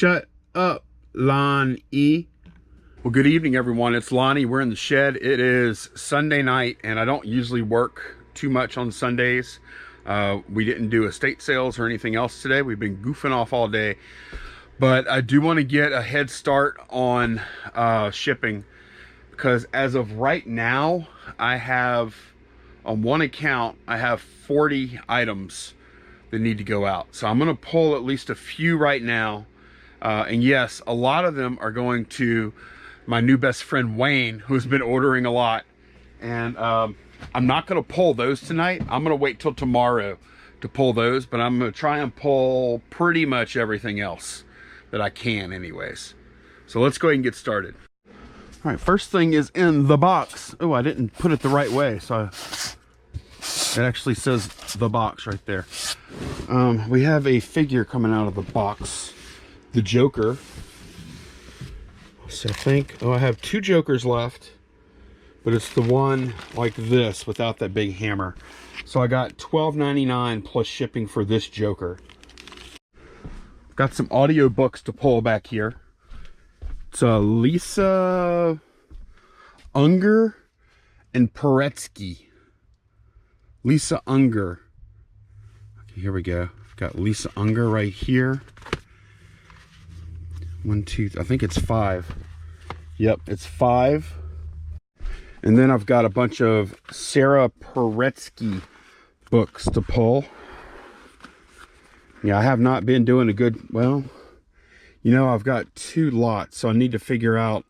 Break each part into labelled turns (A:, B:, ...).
A: Shut up, Lonnie. Well, good evening, everyone. It's Lonnie. We're in the shed. It is Sunday night, and I don't usually work too much on Sundays. We didn't do estate sales or anything else today. We've been goofing off all day. But I do want to get a head start on shipping, because as of right now, I have, on one account, I have 40 items that need to go out. So I'm going to pull at least a few right now. And yes, a lot of them are going to my new best friend Wayne, who's been ordering a lot. And I'm not going to pull those tonight. I'm going to wait till tomorrow to pull those, but I'm going to try and pull pretty much everything else that I can anyways. So let's go ahead and get started. All right, first thing is in the box. Oh, I didn't put it the right way, so it actually says the box right there. We have a figure coming out of the box, the Joker. So I think, oh, I have two Jokers left, but it's the one like this without that big hammer. So I got $12.99 plus shipping for this Joker. Got some audio books to pull back here. It's Lisa Unger and Paretsky. Lisa Unger. Okay, here we go. I've got Lisa Unger right here. 1, 2, I think it's 5. Yep, it's 5. And then I've got a bunch of Sarah Paretsky books to pull. Yeah, I have not been doing a good, well, you know, I've got 2 lots, so I need to figure out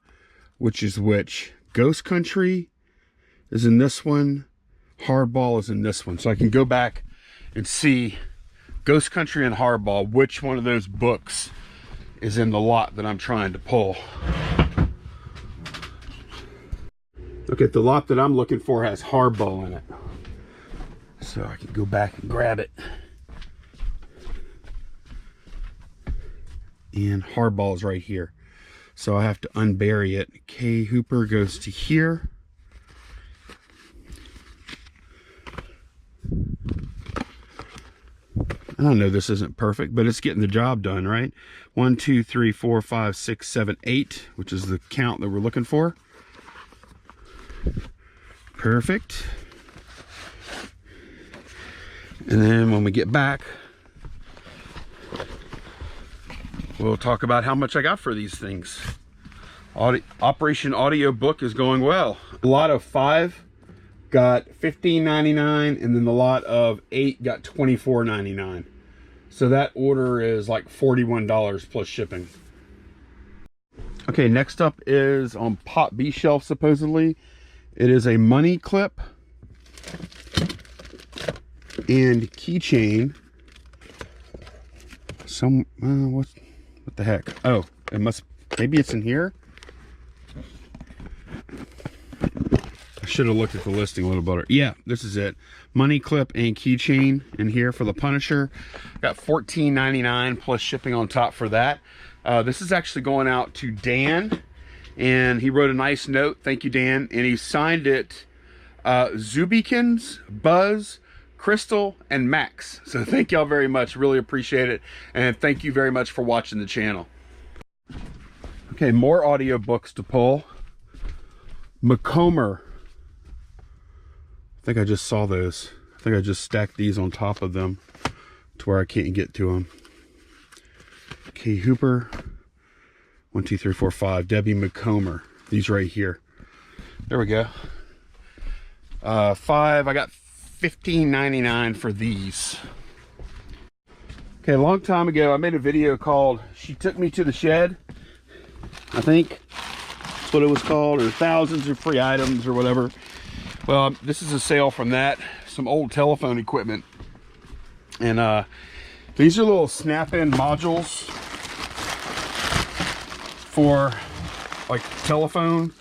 A: which is which. Ghost Country is in this one. Hardball is in this one. So I can go back and see Ghost Country and Hardball, which one of those books is in the lot that I'm trying to pull. Okay, the lot that I'm looking for has Hardball in it. So I can go back and grab it. And Hardball is right here. So I have to unbury it. K. Hooper goes to here. I know this isn't perfect, but it's getting the job done, right? 1, 2, 3, 4, 5, 6, 7, 8, which is the count that we're looking for. Perfect. And then when we get back, we'll talk about how much I got for these things. Operation Audio Book is going well. A lot of 5 got $15.99, and then the lot of 8 got $24.99. So that order is like $41 plus shipping. Okay, next up is on Pop B shelf, supposedly. It is a money clip and keychain. What the heck? Oh, it must, maybe it's in here. I should have looked at the listing a little better. Yeah, this is it. Money clip and keychain in here for the Punisher. Got $14.99 plus shipping on top for that. This is actually going out to Dan, and he wrote a nice note. Thank you, Dan. And he signed it Zubikins, Buzz, Crystal, and Max. So thank y'all very much. Really appreciate it. And thank you very much for watching the channel. Okay, more audio books to pull. McComber. I think I just saw those. I think I just stacked these on top of them to where I can't get to them. K. Hooper. 1, 2, 3, 4, 5. Debbie McComber. These right here. There we go. 5. I got $15.99 for these. Okay, a long time ago, I made a video called She Took Me to the Shed. I think that's what it was called, or thousands of free items or whatever. Well, this is a sale from that. Some old telephone equipment. And these are little snap-in modules for like telephone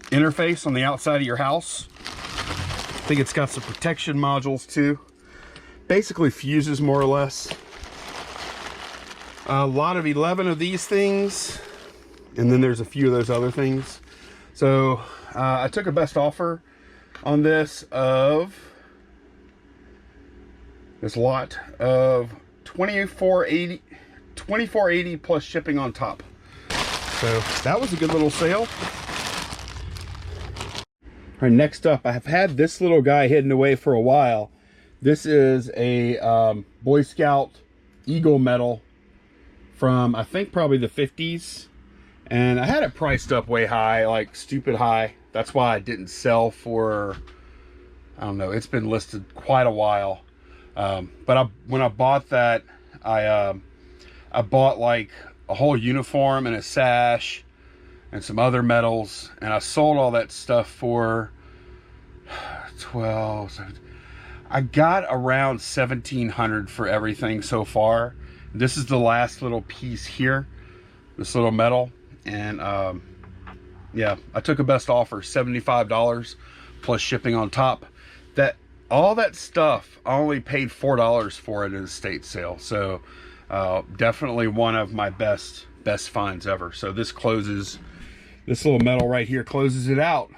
A: interface on the outside of your house. I think it's got some protection modules too. Basically fuses more or less. A lot of 11 of these things, and then there's a few of those other things. So I took a best offer on this of this lot of $24.80 $24.80 plus shipping on top. So that was a good little sale. All right, next up, I have had this little guy hidden away for a while. This is a Boy Scout Eagle medal from, I think, probably the 50s. And I had it priced up way high, like stupid high. That's why I didn't sell for, I don't know, it's been listed quite a while. But when I bought that, I bought like a whole uniform and a sash and some other medals, and I sold all that stuff for 12. I got around $1,700 for everything so far. This is the last little piece here, this little medal, and yeah, I took a best offer, $75 plus shipping on top. All that stuff, I only paid $4 for it in a estate sale. So definitely one of my best finds ever. So this closes, this little medal right here closes it out.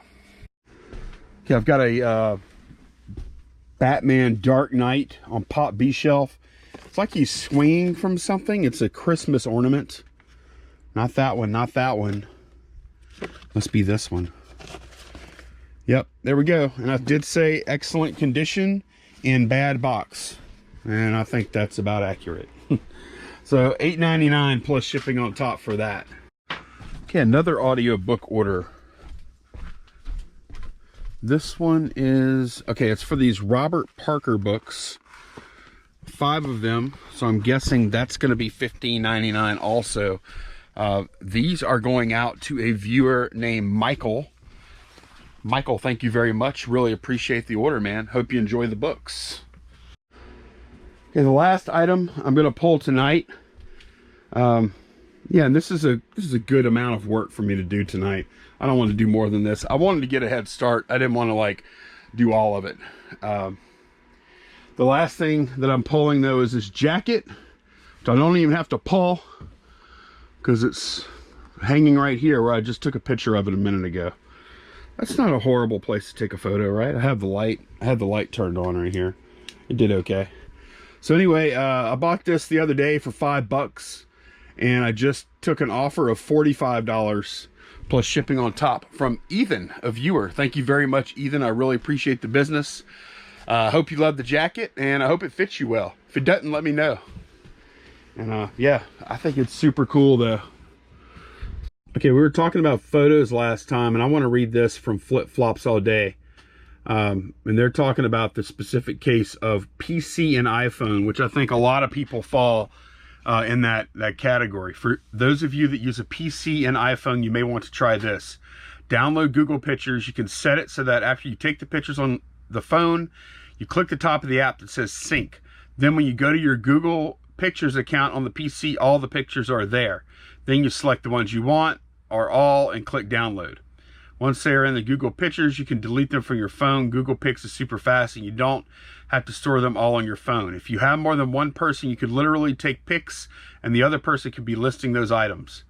A: Okay, I've got a Batman Dark Knight on Pop B shelf. It's like he's swinging from something. It's a Christmas ornament. Not that one, not that one. Must be this one. Yep, there we go. And I did say excellent condition in bad box. And I think that's about accurate. So $8.99 plus shipping on top for that. Okay, another audiobook order. This one is, okay, it's for these Robert Parker books. 5 of them. So I'm guessing that's going to be $15.99 also. These are going out to a viewer named Michael. Michael, thank you very much. Really appreciate the order, man. Hope you enjoy the books. Okay, the last item I'm going to pull tonight. Yeah, and this is a good amount of work for me to do tonight. I don't want to do more than this. I wanted to get a head start. I didn't want to like do all of it. The last thing that I'm pulling though is this jacket, which I don't even have to pull because it's hanging right here where I just took a picture of it a minute ago. That's not a horrible place to take a photo, right? I have the light turned on right here. It did okay. So anyway, I bought this the other day for $5, and I just took an offer of $45 plus shipping on top from Ethan, a viewer. Thank you very much, Ethan. I really appreciate the business. I hope you love the jacket, and I hope it fits you well. If it doesn't, let me know. And yeah, I think it's super cool though. Okay, we were talking about photos last time, and I want to read this from Flip Flops All Day. And they're talking about the specific case of PC and iPhone, which I think a lot of people fall in that category. For those of you that use a PC and iPhone, you may want to try this. Download Google Pictures. You can set it so that after you take the pictures on the phone, you click the top of the app that says sync. Then when you go to your Google Pictures account on the PC, all the pictures are there. Then you select the ones you want or all and click download. Once they're in the Google Pictures, you can delete them from your phone. Google Pics is super fast and you don't have to store them all on your phone. If you have more than one person, you could literally take pics and the other person could be listing those items.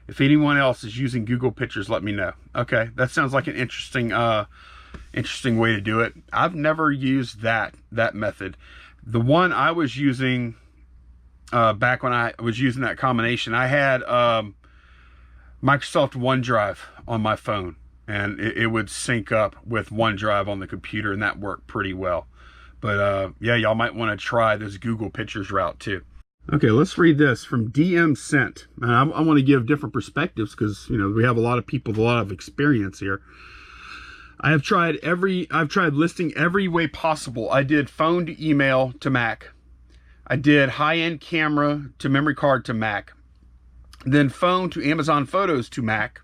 A: If anyone else is using Google Pictures, let me know. Okay, that sounds like an interesting way to do it. I've never used that method. The one I was using back when I was using that combination, I had Microsoft OneDrive on my phone, and it would sync up with OneDrive on the computer, and that worked pretty well. But yeah, y'all might want to try this Google Pictures route too. Okay, let's read this from DM Sent. And I want to give different perspectives because, you know, we have a lot of people with a lot of experience here. I've tried listing every way possible. I did phone to email to Mac. I did high-end camera to memory card to Mac. Then phone to Amazon Photos to Mac.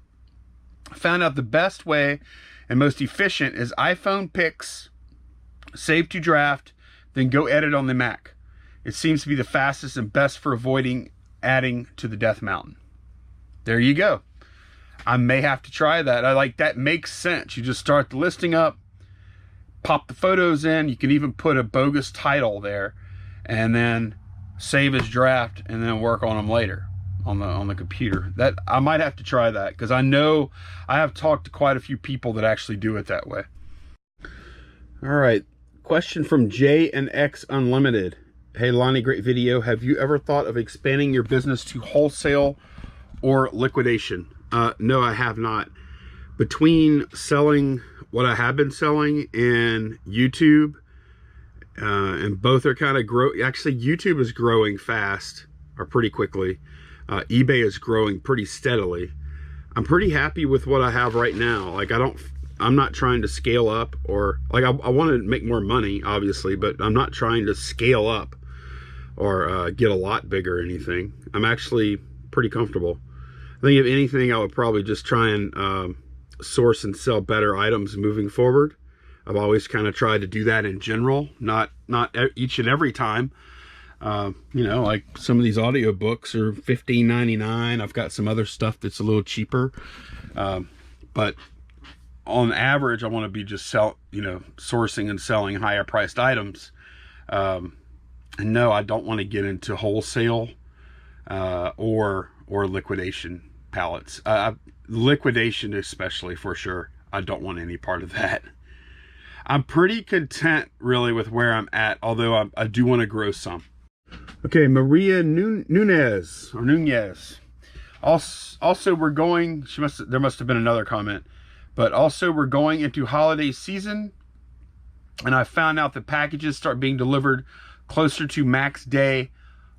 A: Found out the best way and most efficient is iPhone pics, save to draft, then go edit on the Mac. It seems to be the fastest and best for avoiding adding to the death mountain. There you go. I may have to try that. I like that. Makes sense. You just start the listing up, pop the photos in. You can even put a bogus title there and then save as draft and then work on them later on the computer. That I might have to try that because I know I have talked to quite a few people that actually do it that way. All right. Question from J and X Unlimited. Hey Lonnie, great video. Have you ever thought of expanding your business to wholesale or liquidation? No, I have not. Between selling what I have been selling and YouTube, and both are kind of actually YouTube is growing fast or pretty quickly. eBay is growing pretty steadily. I'm pretty happy with what I have right now. Like I'm not trying to scale up, or like I want to make more money obviously, but I'm not trying to scale up or get a lot bigger or anything. I'm actually pretty comfortable. I think if anything, I would probably just try and source and sell better items moving forward. I've always kind of tried to do that in general, not each and every time. You know, like some of these audio books are $15.99. I've got some other stuff that's a little cheaper, but on average, I want to be just sourcing and selling higher priced items. And no, I don't want to get into wholesale or liquidation pallets. Liquidation especially, for sure. I don't want any part of that. I'm pretty content really with where I'm at, although I do want to grow some. Okay, Maria Nunez. Also, we're going, there must have been another comment, but also we're going into holiday season, and I found out that packages start being delivered closer to max day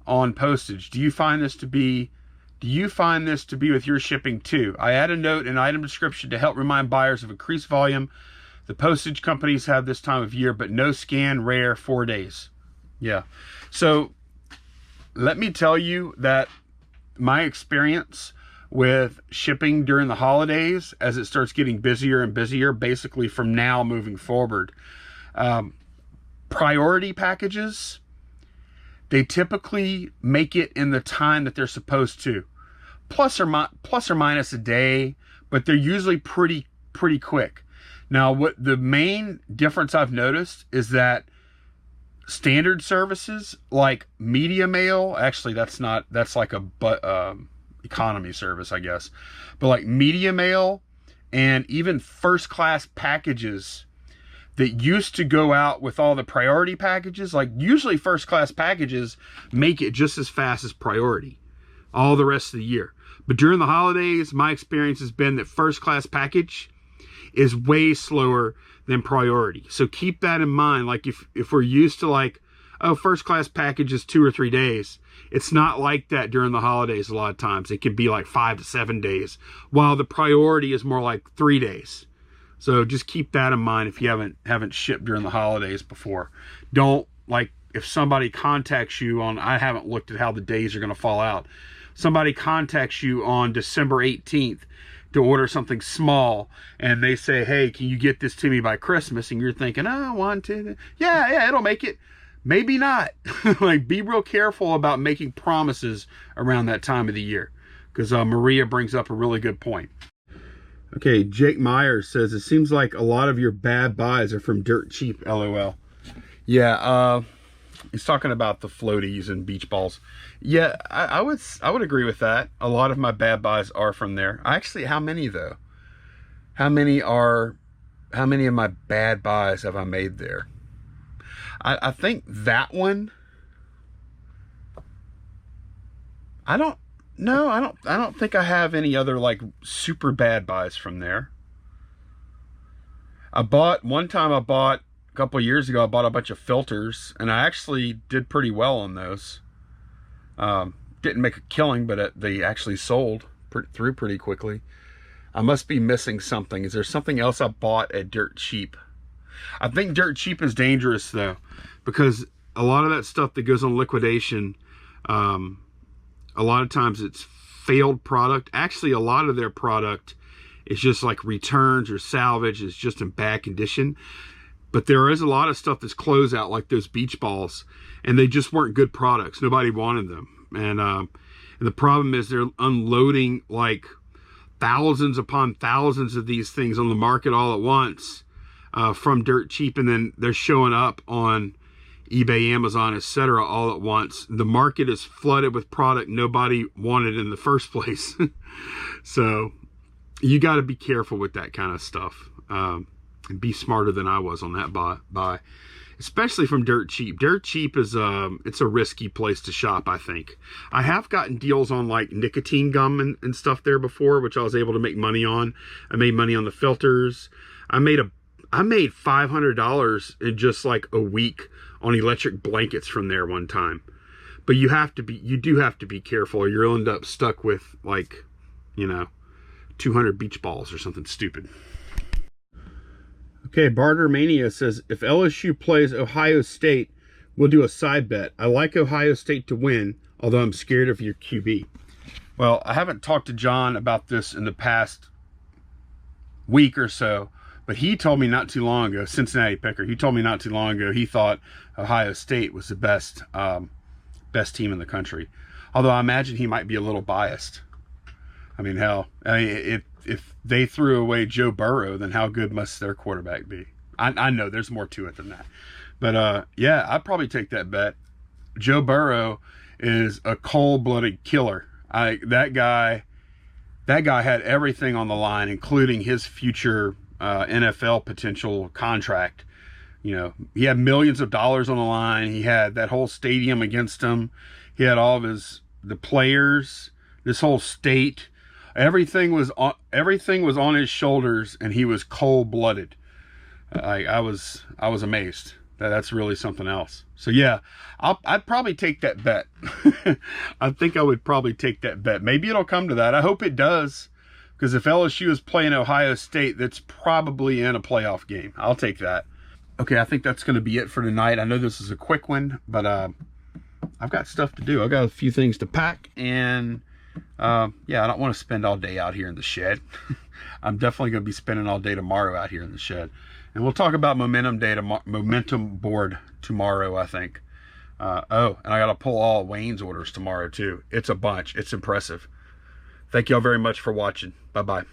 A: on postage. Do you find this to be with your shipping too? I add a note in item description to help remind buyers of increased volume. The postage companies have this time of year, but no scan, rare, 4 days. Yeah. So let me tell you that my experience with shipping during the holidays, as it starts getting busier and busier, basically from now moving forward, priority packages, they typically make it in the time that they're supposed to, plus or minus a day, but they're usually pretty quick. Now, what the main difference I've noticed is that standard services like media mail, actually that's like a economy service, I guess, but like media mail and even first class packages that used to go out with all the priority packages, like usually first class packages make it just as fast as priority all the rest of the year. But during the holidays, my experience has been that first class package is way slower than priority. So keep that in mind. Like if we're used to like, oh, first class package is 2 or 3 days, it's not like that during the holidays. A lot of times it can be like 5 to 7 days, while the priority is more like 3 days. So just keep that in mind if you haven't shipped during the holidays before. Don't, like, if somebody contacts you on, I haven't looked at how the days are going to fall out. Somebody contacts you on December 18th to order something small, and they say, hey, can you get this to me by Christmas? And you're thinking, oh, I want to. Yeah, it'll make it. Maybe not. Like, be real careful about making promises around that time of the year, because Maria brings up a really good point. Okay, Jake Myers says, it seems like a lot of your bad buys are from dirt cheap, LOL. Yeah, he's talking about the floaties and beach balls. Yeah, I would agree with that. A lot of my bad buys are from there. Actually, how many though? How many of my bad buys have I made there? I think that one, I don't think I have any other like super bad buys from there. One time a couple of years ago, I bought a bunch of filters, and I actually did pretty well on those. Didn't make a killing, but they actually sold through pretty quickly. I must be missing something. Is there something else I bought at dirt cheap? I think dirt cheap is dangerous though, because a lot of that stuff that goes on liquidation, a lot of times it's failed product. Actually, a lot of their product is just like returns or salvage. It's just in bad condition. But there is a lot of stuff that's closeout, like those beach balls, and they just weren't good products. Nobody wanted them. And the problem is they're unloading like thousands upon thousands of these things on the market all at once from dirt cheap, and then they're showing up on eBay, Amazon, etc. all at once. The market is flooded with product nobody wanted in the first place. So you got to be careful with that kind of stuff, and be smarter than I was on that buy. especially from Dirt Cheap. Dirt Cheap is it's a risky place to shop, I think. I have gotten deals on like nicotine gum and stuff there before, which I was able to make money on. I made money on the filters. I made $500 in just like a week on electric blankets from there one time. But you do have to be careful, or you'll end up stuck with like, you know, 200 beach balls or something stupid. Okay, Barter Mania says, if LSU plays Ohio State, we'll do a side bet. I like Ohio State to win, although I'm scared of your QB. Well, I haven't talked to John about this in the past week or so, but he told me not too long ago, Cincinnati Picker, he told me not too long ago he thought Ohio State was the best team in the country. Although I imagine he might be a little biased. I mean, hell, if they threw away Joe Burrow, then how good must their quarterback be? I know there's more to it than that. But yeah, I'd probably take that bet. Joe Burrow is a cold-blooded killer. That guy had everything on the line, including his future NFL potential contract. You know, he had millions of dollars on the line. He had that whole stadium against him. He had all of the players, this whole state. Everything was on his shoulders, and he was cold-blooded. I was amazed. That's really something else. So yeah, I'd probably take that bet. I think I would probably take that bet. Maybe it'll come to that. I hope it does, because if LSU is playing Ohio State, that's probably in a playoff game. I'll take that. Okay, I think that's going to be it for tonight. I know this is a quick one, but I've got stuff to do. I've got a few things to pack, and yeah, I don't want to spend all day out here in the shed. I'm definitely going to be spending all day tomorrow out here in the shed. And we'll talk about momentum board tomorrow, I think. Oh, and I got to pull all Wayne's orders tomorrow too. It's a bunch. It's impressive. Thank y'all very much for watching. Bye-bye.